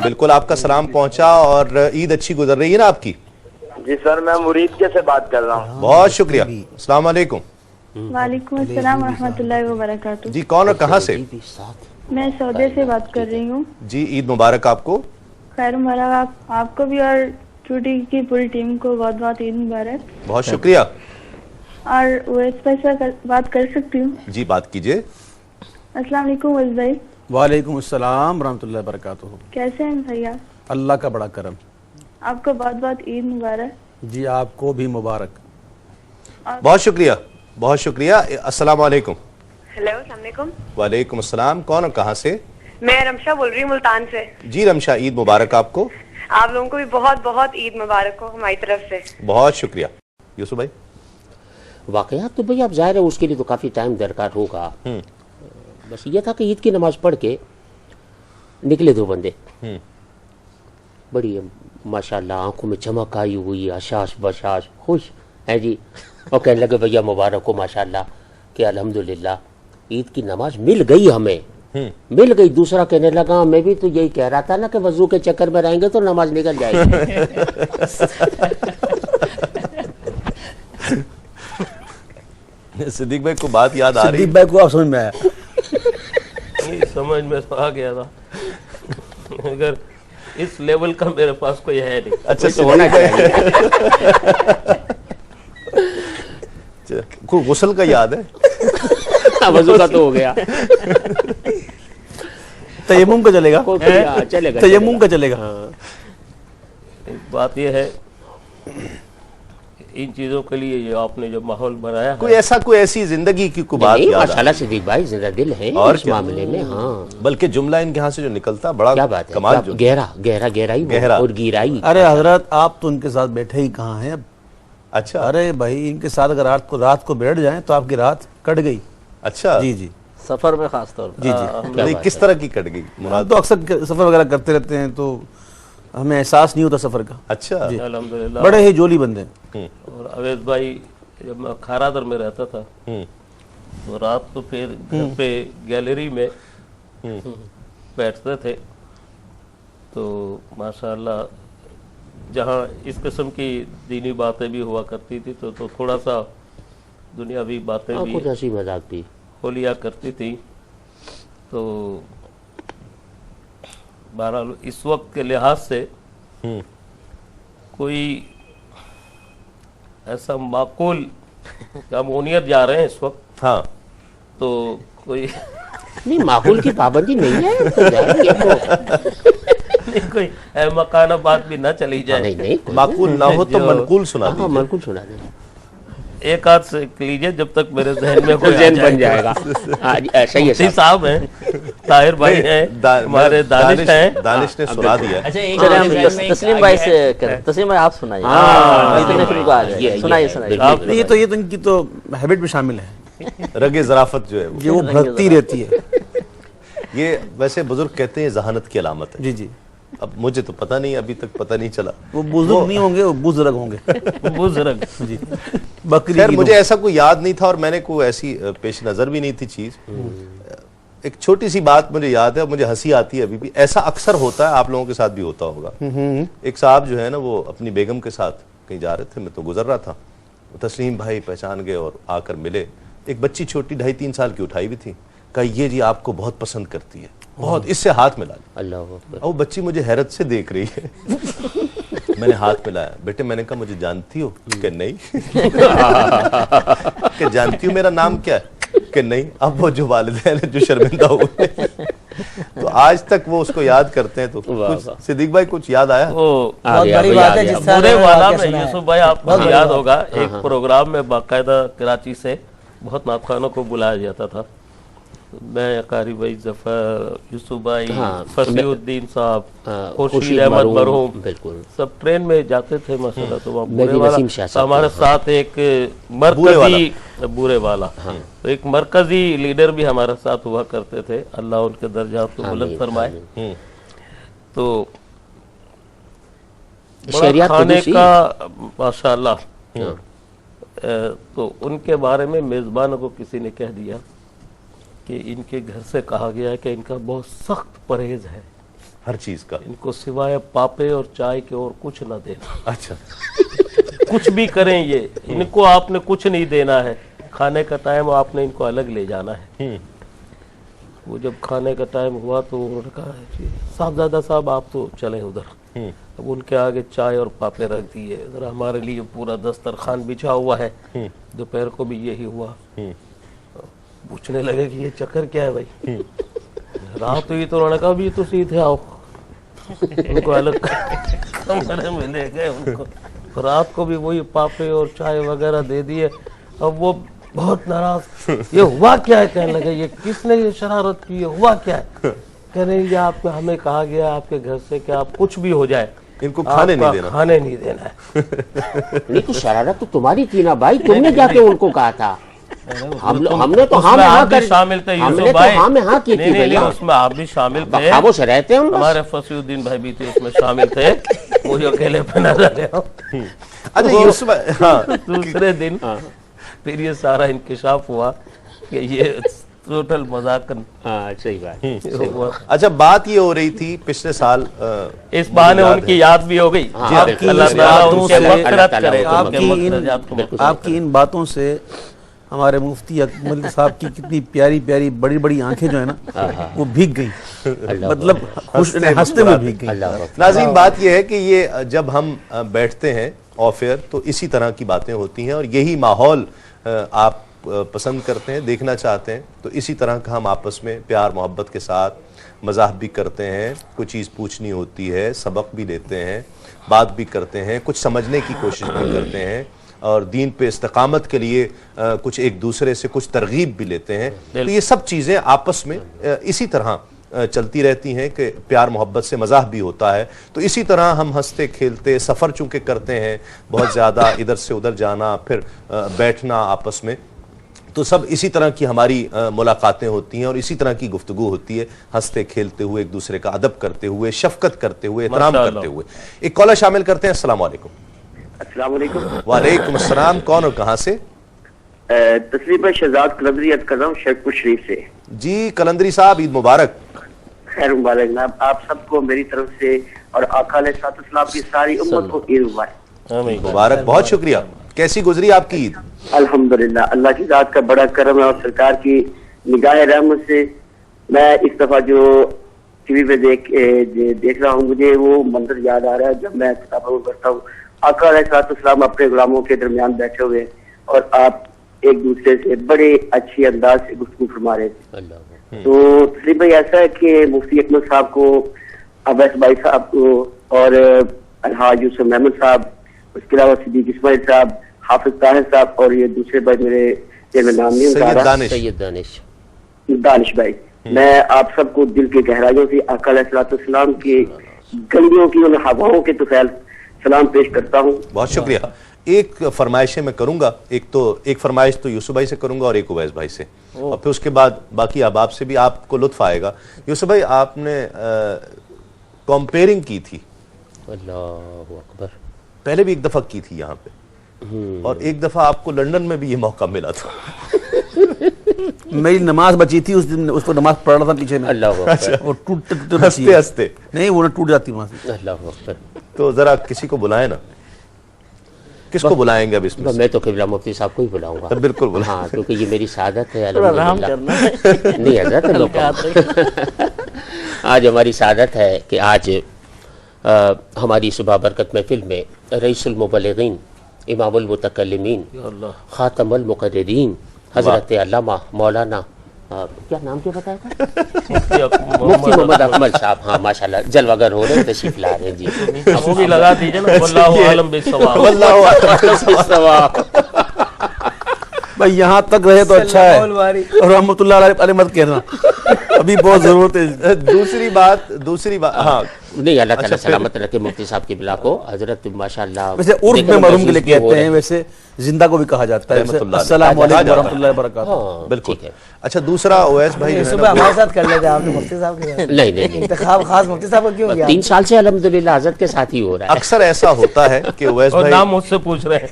बिल्कुल आपका सलाम पहुंचा। और ईद अच्छी गुजर रही है ना आपकी? जी सर, मैं मुरीद से बात कर रहा हूँ। बहुत शुक्रिया। अस्सलाम वालेकुम। वालेकुम अस्सलाम रहमतुल्लाहि व बरकातुहू। जी कौन और कहाँ से? मैं सऊदी से बात कर रही हूँ। जी ईद मुबारक आपको। खैर मुबारक आपको भी और क्यूटी की पूरी टीम को बहुत बहुत ईद मुबारक। बहुत शुक्रिया। और उवैस भाई से बात कर सकती हूँ? जी बात कीजिए। अस्सलाम वालेकुम उवैस भाई। वालेकुम अस्सलाम रहमतुल्लाहि व बरकातुहू। कैसे हैं भैया? अल्लाह का बड़ा करम। आपको बहुत बहुत ईद मुबारक। जी आपको भी मुबारक। बहुत शुक्रिया, बहुत शुक्रिया। अस्सलाम वालेकुम। हेलो अस्सलाम वालेकुम। वालेकुम अस्सलाम। कौन और कहाँ से? मैं रमशा बोल रही हूँ मुल्तान से। जी रमशा, ईद मुबारक आपको। आप लोगों को भी बहुत बहुत ईद मुबारक हो हमारी तरफ से। बहुत शुक्रिया। यूसुफ भाई? वाकयात तो भाई आप जाहिर है उसके लिए तो काफ़ी टाइम दरकार होगा। बस ये था कि ईद की नमाज पढ़ के निकले दो बंदे, बड़ी माशाल्लाह आंखों में चमक आई हुई, आशाश बशाश खुश है जी, और कहने लगे भैया मुबारक हो माशाल्लाह कि अल्हम्दुलिल्लाह ईद की नमाज मिल गई हमें, मिल गई। दूसरा कहने लगा मैं भी तो यही कह रहा था ना कि वजू के चक्कर में रहेंगे तो नमाज निकल जाएगी। सिद्दीक भाई को बात याद आ रही? सिद्दीक भाई को आप समझ में आया? समझ में तो आ गया था, अगर इस लेवल का मेरे पास कोई है नहीं। अच्छा तो होना चाहिए। कोई गुस्ल का याद है? वजू का तो हो गया। तयम्मुम का चलेगा? चलेगा, तयम्मुम का चलेगा। बात यह है इन चीजों के लिए जो आपने जो माहौल बनाया कोई ऐसा कोई ऐसी जिंदगी की कोई बात याद? माशाल्लाह सिद्दीक भाई जिंदा दिल है और इस मामले में। हाँ बल्कि जुमला इनके यहाँ से जो निकलता बड़ा क्या बात है, कमाल, क्या गहरा गहरा गहराई गहरा और गिराई। अरे हजरत आप तो उनके साथ बैठे ही कहाँ हैं अब? अच्छा। अरे भाई इनके साथ अगर रात को बैठ जाएं तो आपकी रात कट गई। अच्छा जी जी, सफर में खास तौर पर। जी जी। नहीं, किस तरह की कट गई? हम तो अक्सर सफर वगैरह करते रहते हैं तो हमें एहसास नहीं होता सफर का। अच्छा। अल्हम्दुलिल्लाह बड़े ही जोली बंदे। और अवैध भाई जब मैं खारादर में रहता था तो रात को फिर घर पे गैलरी में बैठते थे, तो माशाल्लाह जहाँ इस किस्म की दीनी बातें भी हुआ करती थी तो थोड़ा सा दुनियावी बातें भी हंसी मजाक भी हो लिया करती थी। तो बहरहाल इस वक्त के लिहाज से कोई ऐसा माकूल अमोनियत जा रहे हैं इस वक्त। हाँ तो कोई नहीं, माहौल की पाबंदी नहीं है तो जाएंगे तो। कोई मकाना बात भी ना चली जाए। नहीं नहीं, माकूल ना हो तो मनकूल सुना हाँ दीजिए। मनकूल सुना दे। एक हाथ से लीजिए जब तक मेरे जहन में कोई जहन बन जाएगा। सही है साहब हैं, ताहिर भाई हैं, हमारे दानिश हैं। दानिश ने सुना दिया। अच्छा एक तस्लीम भाई से, तस्लीम भाई आप सुनाइए। सुनाइए। ये तो इनकी तो हैबिट में शामिल है, रगे ज़राफ़त जो है वो भड़कती रहती है। ये वैसे बुजुर्ग कहते हैं जहानत की अलामत है। जी जी। अब मुझे तो पता नहीं, अभी तक पता नहीं चला। वो बुजुर्ग नहीं होंगे, वो बुजुर्ग होंगे। बुजुर्ग जी। बकरी खैर मुझे ऐसा कोई याद नहीं था और मैंने कोई ऐसी पेश नजर भी नहीं थी चीज। एक छोटी सी बात मुझे याद है, मुझे हंसी आती है अभी भी। ऐसा अक्सर होता है, आप लोगों के साथ भी होता होगा। एक साहब जो है ना वो अपनी बेगम के साथ कहीं जा रहे थे, मैं तो गुजर रहा था, तस्लीम भाई पहचान गए और आकर मिले। एक बच्ची छोटी 2.5-3 साल की उठाई हुई थी, कहा ये जी आपको बहुत पसंद करती है, बहुत, इससे हाथ मिला। अल्लाह वो बच्ची मुझे हैरत से देख रही है। मैंने हाथ मिलाया। बेटे मैंने कहा मुझे जानती हो? कि नहीं। कि जानती हो मेरा नाम क्या है? कि नहीं। अब वो जो वालिदैन है जो शर्मिंदा हुए तो आज तक वो उसको याद करते हैं। तो कुछ सिद्दीक भाई कुछ याद आया? बहुत बड़ी बात है। बुरे वाला में यूसुफ भाई आपको याद होगा एक प्रोग्राम में बाकायदा कराची से बहुत नातखानों को बुलाया जाता था। मैं कारी भाई, जफर, यूसुफ भाई, फसीउद्दीन साहब, खुर्शीद अहमद मरहूम, बिल्कुल सब ट्रेन में जाते थे माशाल्लाह। तो वहाँ बुरे वाला हमारे साथ एक मरकजी बुरे वाला, तो एक मरकजी लीडर भी हमारे साथ हुआ करते थे, अल्लाह उनके दर्जात को बुलंद फरमाए। तो बड़ा खाने का माशाल्लाह। तो उनके बारे में मेजबानों को किसी ने कह दिया कि इनके घर से कहा गया है कि इनका बहुत सख्त परहेज है। हर चीज का। इनको सिवाय पापे और चाय के और कुछ ना देना। अच्छा, कुछ भी करें ये, इनको आपने कुछ नहीं देना है। खाने का टाइम आपने इनको अलग ले जाना है। वो जब खाने का टाइम हुआ तो उन्होंने कहा साहबजादा साहब आप तो चले उधर। अब उनके आगे चाय और पापे रख दिए, जरा हमारे लिए पूरा दस्तरखान बिछा हुआ है। दोपहर को भी यही हुआ। पूछने लगे कि ये चक्कर क्या है भाई। रात हुई तो उन्होंने कहा अभी तो सीधे आओ। उनको अलग कमरे में ले गए उनको। रात को भी वही पापे और चाय वगैरह दे दिए। अब वो बहुत नाराज, ये हुआ क्या है, कहने लगे ये किसने ये शरारत की, ये हुआ क्या है। कह रहे ये आपको हमें कहा गया आपके घर से कि आप कुछ भी हो जाए इनको खाने नहीं देना। खाने नहीं देना है। नहीं तो शरारत तो तुम्हारी थी ना भाई, तुमने जाके उनको कहा था। हमने तो हाँ में हाँ कर, शामिल थे हमने तो हाँ में हाँ की थी भैया। उसमें आप भी शामिल थे, खामोश रहते हम। हमारे फसीउद्दीन भाई भी थे उसमें शामिल थे। वो अकेले पे नजर आए। अच्छा, यूसुफ भाई, हाँ, दूसरे दिन फिर ये सारा इंकिशाफ हुआ कि ये टोटल मजाकन। हाँ सही बात। हुआ। अच्छा, बात ये हो रही थी पिछले साल, इस बहाने उनकी याद भी हो गई। आपकी अल्लाह इन ताला बातों उनके से- मग़फ़िरत करे, आपकी उनके इन मग़फ़िरत को। आपकी इन बातों से हमारे मुफ्ती अकमल साहब की कितनी प्यारी प्यारी बड़ी बड़ी आंखें जो है ना वो भीग गई, मतलब हंसते में भीग गई। नाज़रीन, बात यह है कि ये जब हम बैठते हैं ऑफ एयर तो इसी तरह की बातें होती हैं और यही माहौल आप पसंद करते हैं, देखना चाहते हैं। तो इसी तरह का हम आपस में प्यार मोहब्बत के साथ मजाक भी करते हैं, कोई चीज़ पूछनी होती है, सबक भी लेते हैं, बात भी करते हैं, कुछ समझने की कोशिश भी करते हैं और दीन पे इस्तकामत के लिए कुछ एक दूसरे से कुछ तरगीब भी लेते हैं। तो ये सब चीज़ें आपस में इसी तरह चलती रहती हैं कि प्यार मोहब्बत से मजाक भी होता है। तो इसी तरह हम हंसते खेलते सफ़र चूँकि करते हैं बहुत ज़्यादा, इधर से उधर जाना, फिर बैठना आपस में, तो सब इसी तरह की हमारी मुलाकातें होती हैं और इसी तरह की गुफ्तगू होती है, हंसते खेलते हुए, एक दूसरे का अदब करते हुए, शफकत करते हुए, एहतराम करते हुए। एक कॉलर शामिल करते हैं। अस्सलाम वालेकुम। अस्सलाम वालेकुम। वालेकुम अस्सलाम। कौन और कहाँ से? तस्लीम शहजाद कलंदरी अर्ज कर रहा हूँ शेखपुर शरीफ से। जी कलंदरी साहब, ईद मुबारक। खैर मुबारक जनाब, आप सबको मेरी तरफ से और आका अलैहिस्सलाम की सारी उम्मत को ईद मुबारक। मुबारक, बहुत शुक्रिया। कैसी गुजरी आपकी ईद? अल्हम्दुलिल्लाह, अल्लाह की जात का बड़ा करम है और सरकार की निगाह रहमत से मैं इस दफा जो टीवी पे देख रहा हूँ, मुझे वो मंजर याद आ रहा है जब मैं किताबों में पढ़ता हूँ। आका अलैहिस्सलाम अपने गुलामों के दरमियान बैठे हुए और आप एक दूसरे से बड़े अच्छे अंदाज से गुफ्तगू फरमा रहे थे। तो तस्लीम भाई, ऐसा है कि मुफ्ती अकमल साहब को, अवैस भाई साहब को और अलहाज यूसुफ मेहमद साहब, उसके अलावा सिद्दीक इस्माइल साहब, हाफिज ताहिर साहब और ये दूसरे भाई मेरे नाम नहीं बता रहा, सैयद दानिश भाई, मैं आप सबको दिल की गहराइयों से आका अलैहिस्सलाम की गलियों की उन हवाओं के तुफैल सलाम पेश करता हूँ। बहुत शुक्रिया। एक फरमाइशें मैं करूंगा, एक फरमाइश तो यूसुफ भाई से करूंगा और एक उवैस भाई से, और फिर उसके बाद बाकी अहबाब से भी आपको लुत्फ आएगा। यूसुफ भाई, आपने कंपेयरिंग की थी, अल्लाहु अकबर, पहले भी एक दफा की थी यहाँ पे, और एक दफा आपको लंदन में भी ये मौका मिला था। मेरी नमाज बची थी उस दिन, उसको नमाज पढ़ रहा था पीछे में, अल्लाहु अकबर, वो टूटते टूटते हंसते हंसते नहीं, वो टूट जाती वहां से। अल्लाहु अकबर। तो जरा किसी को बुलाए ना, किसको बुलाएंगे अब इसमें? मैं तो किबला मुफ्ती साहब को ही बुलाऊंगा। तब बिल्कुल बुला। हाँ, क्योंकि ये मेरी सादत है। आराम करना है। नहीं हजरत, आज हमारी सादत है कि आज हमारी सुबह बरकत महफिल में रईसुल मुबल्लिगीन, इमामुल मुतकल्लिमीन, खातमुल मुकर्रिरीन, हजरत अल्लामा मौलाना क्या नाम क्या बताया था? मुफ्ती मोहम्मद अकमल साहब, हाँ माशाल्लाह जलवागर हो रहे हैं, तशरीफ ला रहे हैं जी। वो भी लगा दीजिए ना, वल्लाहु आलम बिस्सवाब। वल्लाहु आलम। भाई यहाँ तक रहे तो अच्छा है, और रहमतुल्लाह अलैह मत कहना, अभी बहुत जरूरत है। दूसरी बात, हाँ नहीं, अल्लाह ताला सलामत रखे मुफ्ती साहब की बिला को। हजरत माशाल्लाह, वैसे उर्फ में मरूम के लिए कहते हैं, वैसे जिंदा को भी कहा जाता है। अस्सलाम वालेकुम वरहमतुल्लाहि वबरकातुहू। बिल्कुल। अच्छा, दूसरा ओवैस भाई सुबह हमारे साथ कर लेते हैं आपने मुफ्ती साहब के साथ। नहीं इंतखाब खास मुफ्ती साहब का क्यों किया? 3 साल से अल्हम्दुलिल्लाह हजरत के साथ ही हो रहा है। अक्सर ऐसा होता है कि ओवैस और भाई नाम मुझसे पूछ रहे हैं।